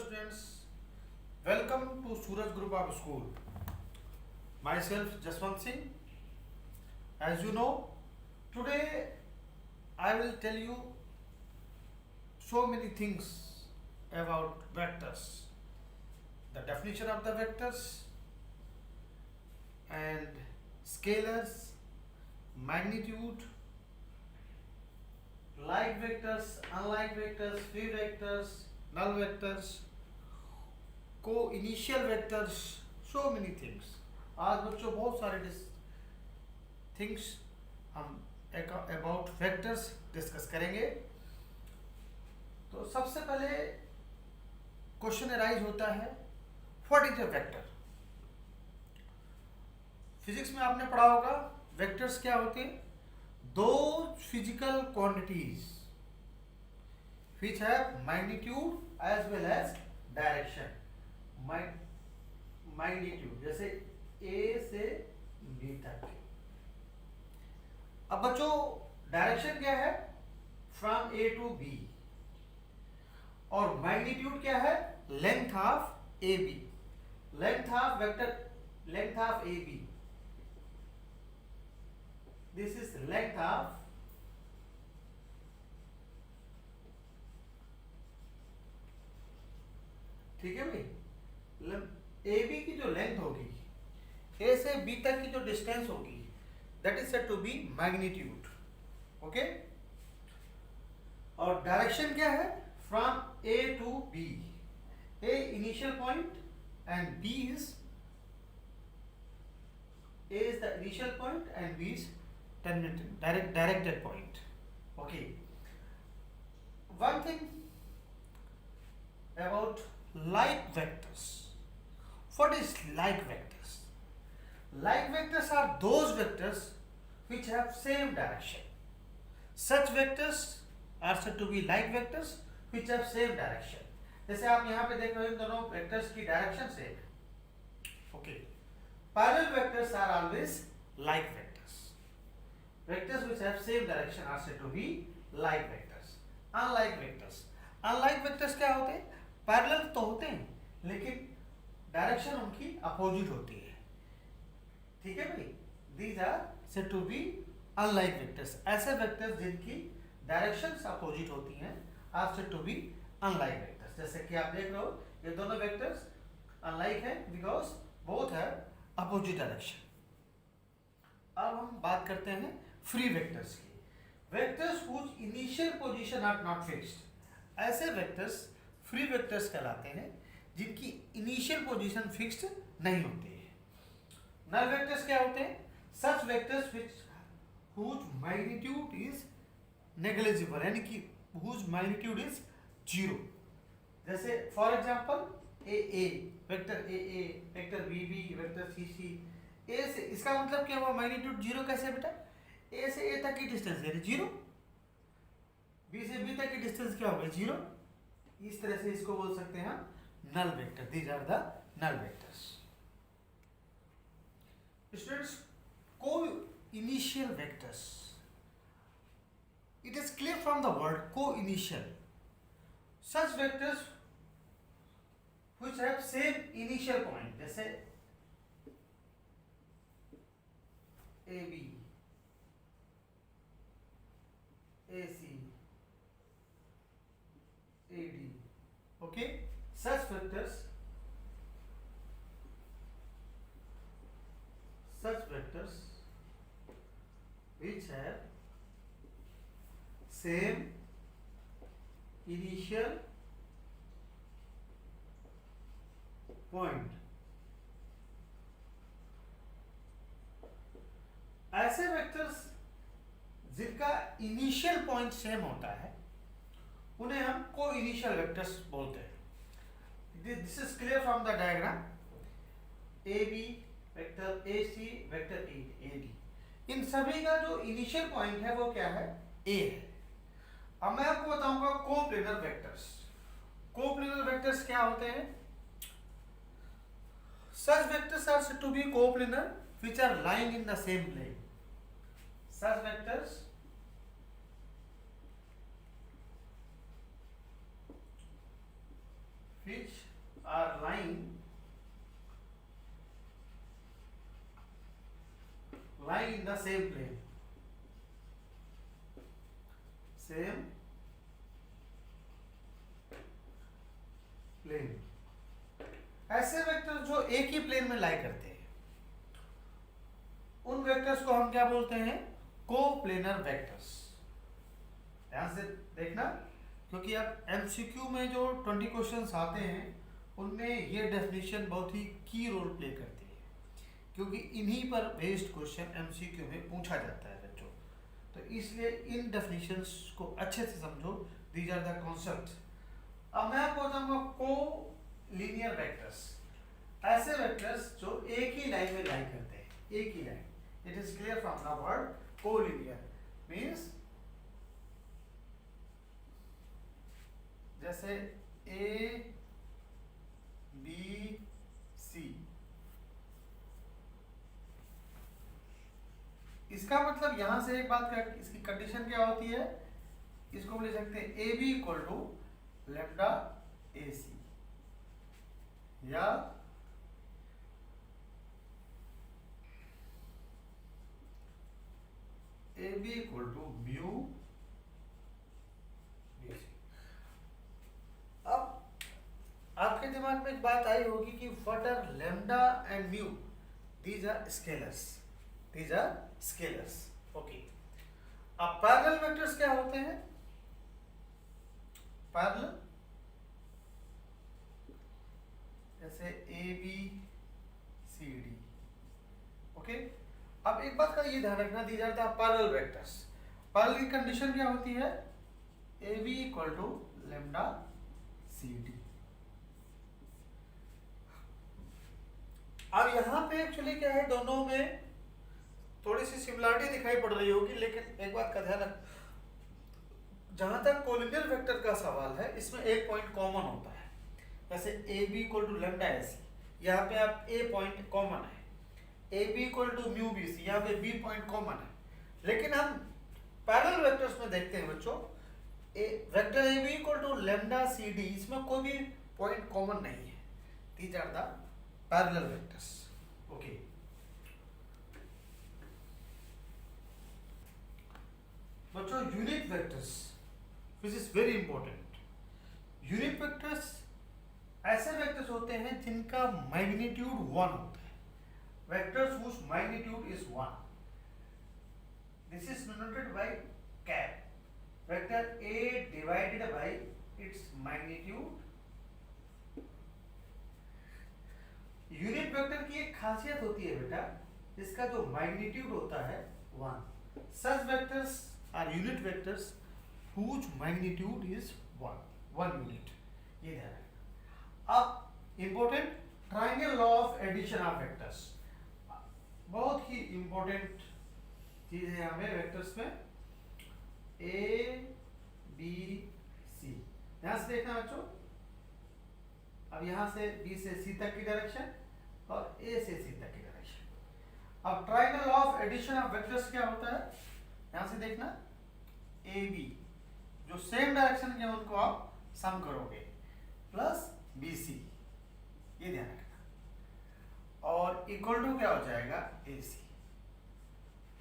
students, welcome to Suraj Group of School. Myself Jaswant Singh. As you know, today I will tell you so many things about vectors. The definition of the vectors and scalars, magnitude, like vectors, unlike vectors, free vectors, null vectors, co-initial vectors, so many things. आज बच्चों बहुत सारे things हम about vectors discuss करेंगे. तो सबसे पहले question arise होता है, what is a vector. Physics में आपने पढ़ा होगा वेक्टर्स क्या होते हैं. दो physical quantities which have magnitude as well as direction. magnitude जैसे A से B तक. अब बच्चों डायरेक्शन क्या है, फ्रॉम A टू B, और मैग्नीट्यूड क्या है, length of AB, length of vector, length of AB. This is length of ठीक है भाई. ए बी की जो लेंथ होगी, ए से बी तक की जो डिस्टेंस होगी, that is said to be magnitude. Okay. और डायरेक्शन क्या है, from A to B. A initial point and B is, A is the initial point and B is directed point. Okay. One thing about like vectors. What is like vectors? Like vectors are those vectors which have same direction. Such vectors are said to be like vectors which have same direction. जैसे आप यहाँ पे देख रहे हो इन दोनों vectors की direction से. Okay. Parallel vectors are always like vectors. Vectors which have same direction are said to be like vectors. Unlike vectors. Unlike vectors क्या होते हैं, पैरेलल तो होते हैं लेकिन डायरेक्शन उनकी अपोजिट होती है. ठीक है भाई. These are said to be unlike vectors. ऐसे वेक्टर्स जिनकी डायरेक्शंस अपोजिट होती हैं are said to be unlike vectors. जैसे कि आप देख रहे हो ये दोनों वेक्टर्स unlike हैं because both have opposite direction. अब हम बात करते हैं फ्री वेक्टर्स की. Vectors whose initial position are not fixed. ऐसे वेक्टर्स फ्री वेक्टर्स कहलाते हैं जिनकी इनिशियल पोजीशन फिक्स्ड नहीं होती है. नल वेक्टर्स क्या होते हैं, सच vectors which whose magnitude is negligible, यानी कि whose magnitude is 0. जैसे for example A vector A vector C vector सी. ए से इसका मतलब क्या हुआ, मैग्नीट्यूड 0 कैसे बेटा, ए से ए तक की डिस्टेंस यानी 0, बी से बी तक की डिस्टेंस क्या होगा 0. इस तरह से इसको बोल सकते हैं हम null vector. These are the null vectors. Students, co-initial vectors, it is clear from the word co-initial. Such vectors which have same initial point, जैसे AB, AC, AD. Okay, such vectors which have same initial point. ऐसे वेक्टर्स जिनका initial point same होता है उन्हें हम co-initial vectors बोलते हैं. This is clear from the diagram. A B vector, A C vector, A D. इन सभी का जो इनिशियल पॉइंट है वो क्या है, ए है. अब मैं आपको बताऊंगा कोप्लेनर वेक्टर्स. कोप्लेनर वेक्टर्स क्या होते हैं. Such vectors are said to be coplanar which are lying in the same plane. Such vectors which are lying in the same plane, ऐसे वेक्टर जो एक ही प्लेन में लाई करते हैं उन वेक्टर्स को हम क्या बोलते हैं? Coplanar vectors. ध्यान से देखना, क्योंकि अब एमसीक्यू में जो 20 क्वेश्चंस आते हैं उनमें ये डेफिनेशन बहुत ही की रोल प्ले करती है, क्योंकि इन्हीं पर बेस्ड क्वेश्चन एमसीक्यू में पूछा जाता है बच्चों। तो इसलिए इन डेफिनेशंस को अच्छे से समझो, दीज आर द कॉन्सेप्ट। अब मैं आपको बताऊंगा को लीनियर वेक्टर्स, ऐसे वेक्टर्स जो एक ही लाइन में लाई करते हैं, एक ही line. It is clear from the word collinear means जैसे ए बी सी, इसका मतलब यहां से एक बात का, इसकी कंडीशन क्या होती है? इसको हम ले सकते हैं A B equal to lambda A C, या A B equal to mu B C. अब आपके दिमाग में एक बात आई होगी कि what are lambda and mu? These are scalars, these are scalars. Okay, अब पैरेलल वेक्टर्स क्या होते हैं? पैरेलल जैसे A B C D. Okay, अब एक बात का ये ध्यान रखना, these are the parallel vectors. Parallel की कंडीशन क्या होती है? A B equal to lambda C D. अब यहां पे एक्चुअली क्या है, दोनों में थोड़ी सी सिमिलरिटी दिखाई पड़ रही होगी, लेकिन एक बात का ध्यान रख, जहां तक कोलिनियर वेक्टर का सवाल है इसमें एक पॉइंट कॉमन होता है। जैसे A B equal to lambda A C, यहाँ पे आप ए पॉइंट कॉमन है, A B equal to mu B C, यहाँ पे बी पॉइंट कॉमन है। लेकिन हम पैरेलल वेक्टर्स में देखते हैं बच्चों, vector A B equal to lambda C D, इसमें कोई भी पॉइंट कॉमन नहीं है। These are the parallel vectors. Okay, बच्चों unit vectors which is very important. Unit vectors ऐसे वेक्टर्स होते हैं जिनका मैग्नीट्यूड 1 होता है, vectors whose magnitude is 1. This is denoted by cap, vector A divided by its magnitude। Unit vector की एक खासियत होती है बेटा, इसका जो मैग्नीट्यूड होता है 1। Such vectors are unit vectors whose magnitude is 1 unit। ये ध्यान रखना। अब important triangle law of addition of vectors, बहुत ही इंपॉर्टेंट चीज है यहाँ पे वेक्टर्स में। ए बी सी, ध्यान से देखना बच्चों। अब यहाँ से बी से सी तक की डायरेक्शन और ए से सी तक की डायरेक्शन। अब triangle law of addition of vectors क्या होता है? यहाँ से देखना, ए बी जो सेम डायरेक्शन के उनको आप सम करोगे, प्लस बी सी, ये ध्यान रखना, और इक्वल टू क्या हो जाएगा? A C.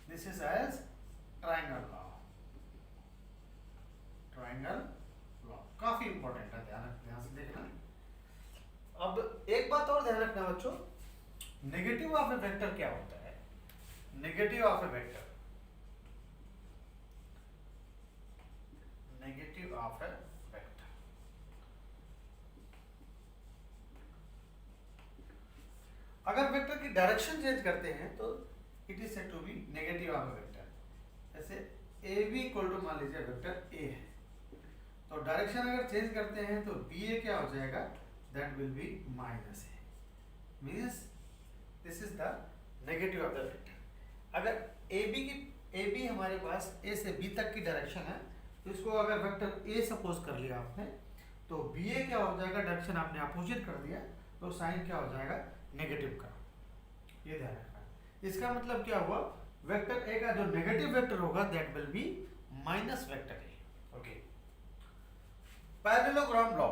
This is as triangle law. Triangle law काफी इंपॉर्टेंट है, ध्यान से देखना। अब एक बात और ध्यान रखना बच्चों, नेगेटिव ऑफ ए वेक्टर क्या होता है? Negative of a vector, negative of a vector, अगर वेक्टर की डायरेक्शन चेंज करते हैं तो it is said to be negative of a vector. जैसे ए बी इक्वल टू, मान लीजिए वेक्टर ए है, तो डायरेक्शन अगर चेंज करते हैं तो बी ए क्या हो जाएगा? That will be minus A, means this is the negative of the vector. अगर ए बी हमारे पास ए से बी तक की डायरेक्शन है, तो इसको अगर वेक्टर ए सपोज कर लिया आपने, तो बी ए क्या हो जाएगा? डायरेक्शन आपने अपोजिट कर दिया, तो साइन क्या हो जाएगा? नेगेटिव का। ये ध्यान रखना। इसका मतलब क्या हुआ? वेक्टर ए का जो नेगेटिव वेक्टर होगा that will be minus vector A. Okay, parallelogram law,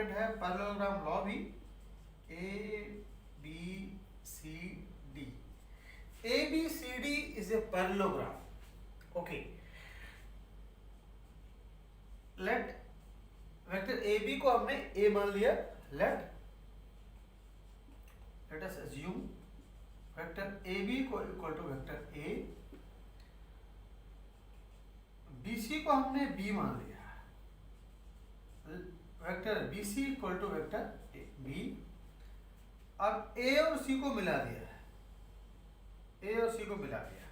important है पैरेललोग्राम लॉ भी, A B C D. A B C D is a parallelogram. Okay, let vector A B को हमने A मान लिया। Let us assume vector A B को equal to vector A, B C को हमने B मान लिया, vector B C equal to vector B. अब ए और सी को मिला दिया है, ए और सी को मिला दिया,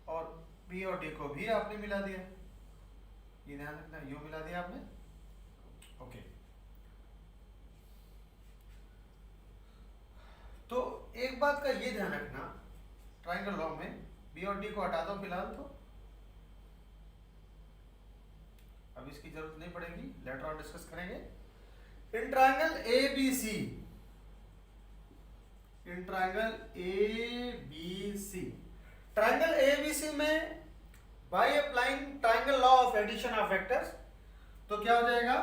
और बी और डी को भी आपने मिला दिया। ये ध्यान रखना, यू मिला दिया आपने। ओके, तो एक बात का ये ध्यान रखना, ट्राइंगल लॉ में बी और डी को हटा दो फिलहाल, तो अब इसकी जरूरत नहीं पड़ेगी, लेटर ऑन डिस्कस करेंगे। In triangle A B C, in triangle A B C, triangle A B C में by applying triangle law of addition of vectors, तो क्या हो जाएगा,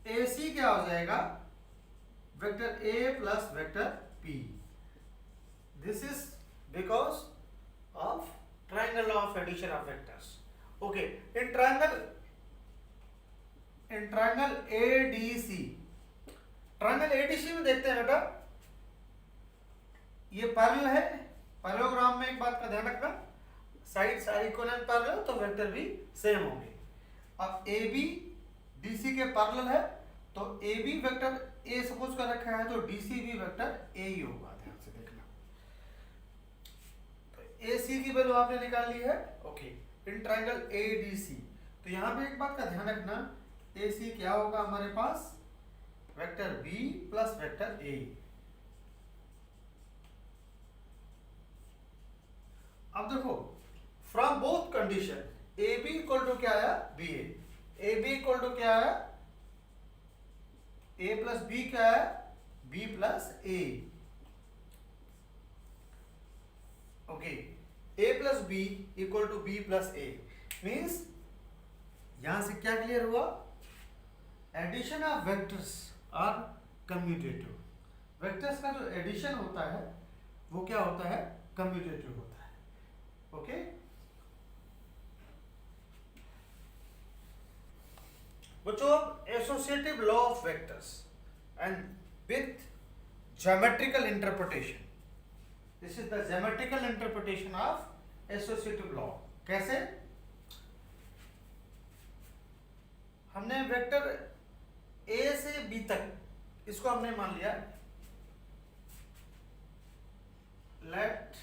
ए सी क्या हो जाएगा, vector A plus vector P. This is because of triangle law of addition of vectors. Okay, in triangle ADC, triangle ADC में देखते हैं बेटा, ये पैरेलल है। पैरेललोग्राम में एक बात का ध्यान रखना, साइड सारी इक्वल एंड पैरेलल, तो वेक्टर भी सेम होंगे। अब ए बी डी सी के पैरेलल है, तो A B vector A suppose कर रखा है, तो डी सी भी वेक्टर ए ही होगा। ध्यान से देखना, तो ए सी की वैल्यू आपने निकाल ली है। Okay, in triangle A D C, तो यहां पे एक बात का ध्यान रखना, ए सी क्या होगा हमारे पास, vector B plus vector A. अब देखो, from both condition A B equal to क्या आया, B A B equal to क्या आया, ए प्लस बी क्या है, B plus A. Okay, A plus B equal to B plus A means यहां से क्या क्लियर हुआ, addition of vectors are commutative. Vectors का जो एडिशन होता है वो क्या होता है, कम्यूटेटिव होता है। ओके, बच्चों associative law of vectors and with geometrical interpretation, this is the geometrical interpretation of associative law. कैसे, हमने वेक्टर ए से बी तक, इसको हमने मान लिया, let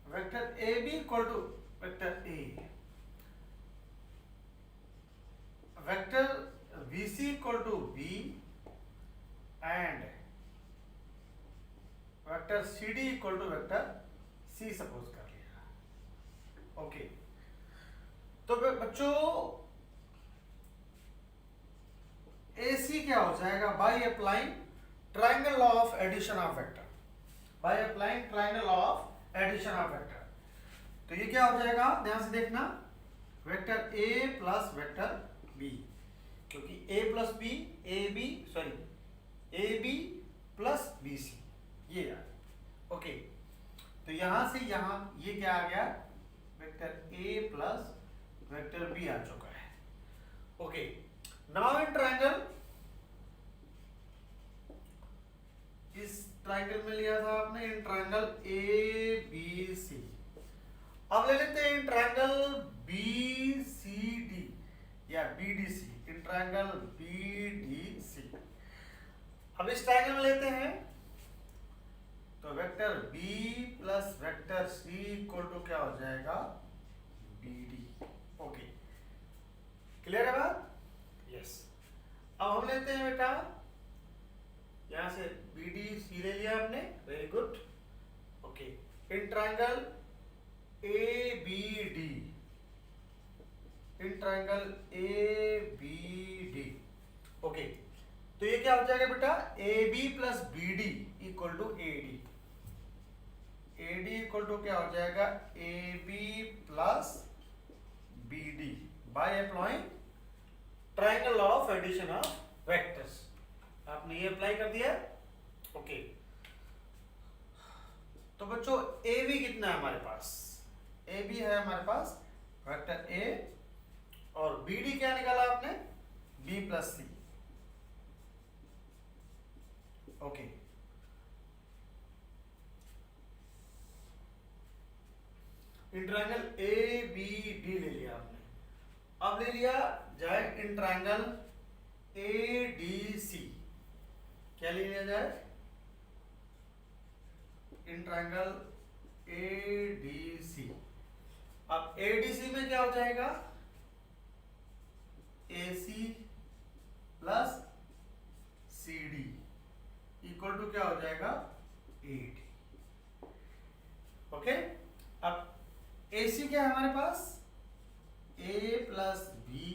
vector A B equal to vector A, vector B C equal to B and vector C D equal to vector C suppose कर लिया। ओके, तो बच्चों ए सी क्या हो जाएगा, by applying triangle law of addition of vector, by applying triangle law of addition of vector, तो ये क्या हो जाएगा, ध्यान से देखना, vector A plus vector B, क्योंकि A plus B, A B sorry A B plus B C, ये आ। ओके, तो यहां से यहां ये क्या आ गया, vector A plus vector B आ चुका है। ओके, नाउ इन ट्राइंगल, इस ट्राइंगल में लिया था आपने इन ट्राइंगल ए बी सी, अब ले लेते हैं in triangle B C D या B D C, in triangle B D C. अब इस ट्राइंगल में लेते हैं, तो vector B plus vector C equal to क्या हो जाएगा, बी डी। ओके, क्लियर है बात, यस। अब हम लेते हैं बेटा, यहां से बी डी सी ले लिया आपने, very good. Okay, in triangle A B D, in triangle A B D. Okay, तो ये क्या हो जाएगा बेटा, A B plus B D equal to A D, A D equal to क्या हो जाएगा, A B plus B D, by applying of addition of vectors. आपने ये अप्लाई कर दिया, ओके। तो बच्चों ए बी कितना है हमारे पास, ए बी है हमारे पास वेक्टर ए, और बी डी क्या निकाला आपने, B plus C, okay. In triangle A B D ले लिया आपने, अब ले लिया जाए इन ट्रायंगल ए डी सी। क्या ले लिया जाए, इन ट्रायंगल ए डी सी। अब ए डी सी में क्या हो जाएगा, A C plus C D equal to क्या हो जाएगा, ए डी, ओके। अब ए सी क्या है हमारे पास, A plus B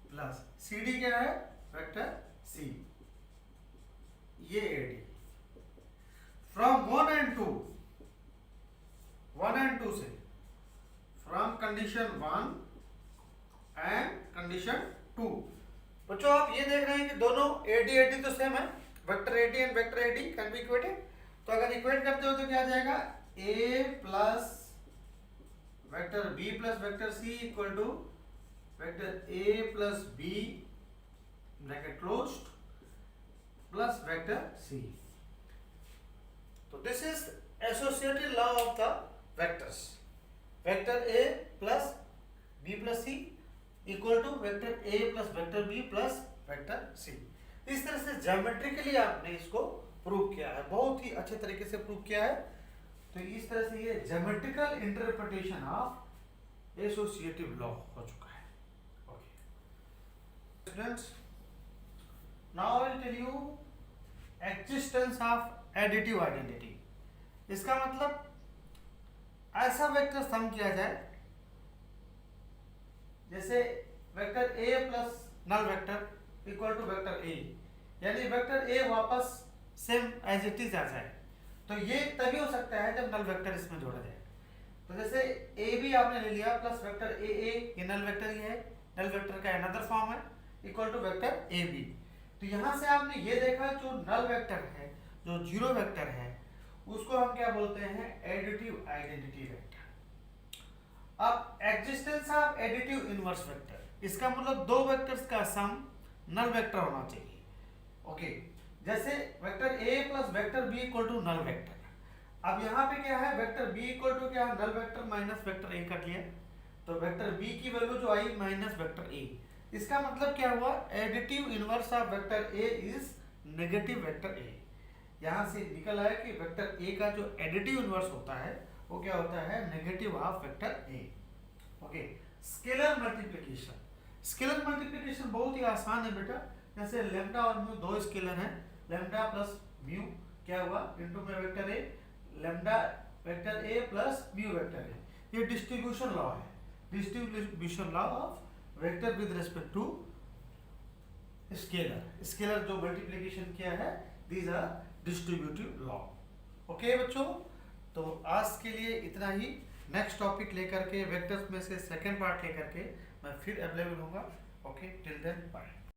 plus C D क्या है, वेक्टर सी, ये A D. From 1 and 2, 1 and 2 से, फ्रॉम कंडीशन 1 एंड कंडीशन 2। बच्चों आप ये देख रहे हैं कि दोनों एडी एडी तो सेम है, vector AD and vector AD can be equated. तो अगर इक्वेट करते हो तो क्या आ जाएगा, A plus vector B plus vector C equal to vector A plus B bracket closed plus vector C. तो this is associated law of the vectors, vector A plus B plus C equal to vector A plus vector B plus vector C. इस तरह से geometrically आपने इसको prove किया है, बहुत ही अच्छे तरीके से प्रूव किया है। तो इस तरह से ये geometrical interpretation of associative law हो चुका है, okay students. Now I will tell you existence of additive identity. इसका मतलब ऐसा वेक्टर सम किया जाए जैसे vector A plus null vector equal to vector A, यानी वेक्टर ए वापस सेम एज इट इज आ जाए। तो ये तभी हो सकता है जब नल वेक्टर इसमें जोड़ा जाए। तो जैसे ए बी आपने ले लिया प्लस वेक्टर ए, ये नल वेक्टर ही है, नल वेक्टर का अनदर फॉर्म है equal to vector A B. तो यहाँ से आपने ये देखा जो नल वेक्टर है, जो जीरो वेक्टर है, उसको हम क्या बोलते हैं, एडिटिव आइडेंटिटी वेक्टर। अब existence of additive inverse vector, इसका मतलब दो वेक्टर्स का सम नल वेक्टर होना चाहिए, ओके। जैसे vector A plus vector B equal to null vector. अब यहाँ पे क्या है, वेक्टर बी इक्वल टू क्या है, null vector minus vector A कर लिया। तो वेक्टर बी की वैल्यू जो आई माइनस वेक्टर ए, इसका मतलब क्या हुआ, additive inverse of vector A is negative vector A. यहाँ से निकल आया कि वेक्टर ए का जो एडिटिव इनवर्स होता है वो क्या होता है, negative of vector A, okay. Scalar multiplication, scalar multiplication बहुत ही आसान है बेटा। जैसे लैम्डा और म्यू दो स्केलर हैं, लैम्डा प्लस म्यू क्या हुआ इनटू में vector A, lambda vector A plus mu vector A. ये डिस्ट्रीब्यूशन लॉ है, distribution law of vector with respect to scalar. Scalar जो मल्टीप्लिकेशन किया है, these are distributive law, okay बच्चों। तो आज के लिए इतना ही। नेक्स्ट टॉपिक लेकर के वेक्टर्स में से सेकंड पार्ट लेकर के मैं फिर अवेलेबल होऊंगा, ओके। Till then bye.